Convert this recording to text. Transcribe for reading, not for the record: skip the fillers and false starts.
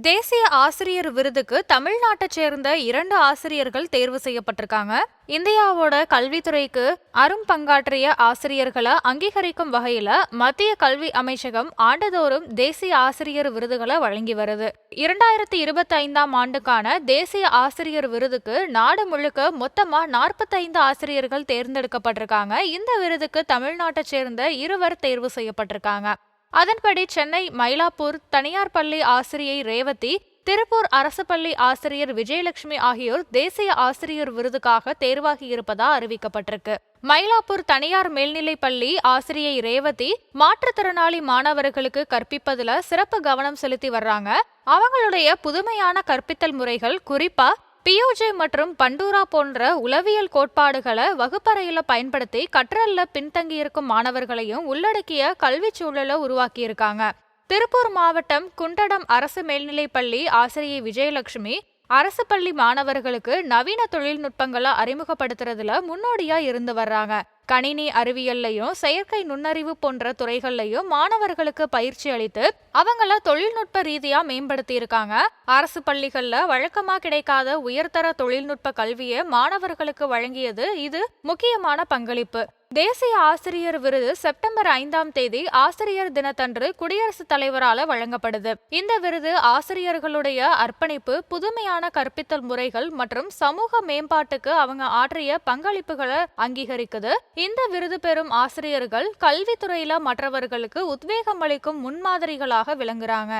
தேசிய ஆசிரியர் விருதுக்கு தமிழ்நாட்டைச் சேர்ந்த 2 ஆசிரியர்கள் தேர்வு செய்யப்பட்டிருக்காங்க. இந்தியாவோட கல்வித்துறைக்கு பங்காற்றிய ஆசிரியர்களை அங்கீகரிக்கும் வகையில மத்திய கல்வி அமைச்சகம் ஆண்டுதோறும் தேசிய ஆசிரியர் விருதுகளை வழங்கி வருது. 2025ஆம் ஆண்டுக்கான தேசிய ஆசிரியர் விருதுக்கு நாடு முழுக்க மொத்தமா 45 ஆசிரியர்கள் தேர்ந்தெடுக்கப்பட்டிருக்காங்க. இந்த விருதுக்கு தமிழ்நாட்டைச் சேர்ந்த 2 தேர்வு செய்யப்பட்டிருக்காங்க. அதன்படி சென்னை மயிலாப்பூர் தனியார் பள்ளி ஆசிரியை ரேவதி, திருப்பூர் அரசு பள்ளி ஆசிரியர் விஜயலட்சுமி ஆகியோர் தேசிய ஆசிரியர் விருதுக்காக தேர்வாகி இருப்பதா அறிவிக்கப்பட்டிருக்கு. மயிலாப்பூர் தனியார் மேல்நிலைப் பள்ளி ஆசிரியை ரேவதி மாற்றுத்திறனாளி மாணவர்களுக்கு கற்பிப்பதுல சிறப்பு கவனம் செலுத்தி வர்றாங்க. அவங்களுடைய புதுமையான கற்பித்தல் முறைகள், குறிப்பா பியூஜே மற்றும் பண்டூரா போன்ற உளவியல் கோட்பாடுகளை வகுப்பறையில பயன்படுத்தி கற்றல்ல பின்தங்கியிருக்கும் மாணவர்களையும் உள்ளடக்கிய கல்வி சூழலை உருவாக்கியிருக்காங்க. திருப்பூர் மாவட்டம் குண்டடம் அரசு மேல்நிலைப் பள்ளி ஆசிரியை விஜயலட்சுமி அரசு பள்ளி மாணவர்களுக்கு நவீன தொழில்நுட்பங்களை அறிமுகப்படுத்துறதுல முன்னோடியா இருந்து வர்றாங்க. கணினி அறிவியல்லையும் செயற்கை நுண்ணறிவு போன்ற துறைகள்லையும் மாணவர்களுக்கு பயிற்சி அளித்து அவங்கள தொழில்நுட்ப ரீதியா மேம்படுத்தி இருக்காங்க. அரசு பள்ளிகள்ல வழக்கமா கிடைக்காத உயர்தர தொழில்நுட்ப கல்வியை மாணவர்களுக்கு வழங்கியது இது முக்கியமான பங்களிப்பு. தேசிய ஆசிரியர் விருது செப்டம்பர் 5ஆம் தேதி ஆசிரியர் தினத்தன்று குடியரசுத் தலைவரால வழங்கப்படுது. இந்த விருது ஆசிரியர்களுடைய அர்ப்பணிப்பு, புதுமையான கற்பித்தல் முறைகள் மற்றும் சமூக மேம்பாட்டுக்கு அவங்க ஆற்றிய பங்களிப்புகளை அங்கீகரிக்குது. இந்த விருது பெறும் ஆசிரியர்கள் கல்வித்துறையில மற்றவர்களுக்கு உத்வேகம் அளிக்கும் முன்மாதிரிகளாக விளங்குறாங்க.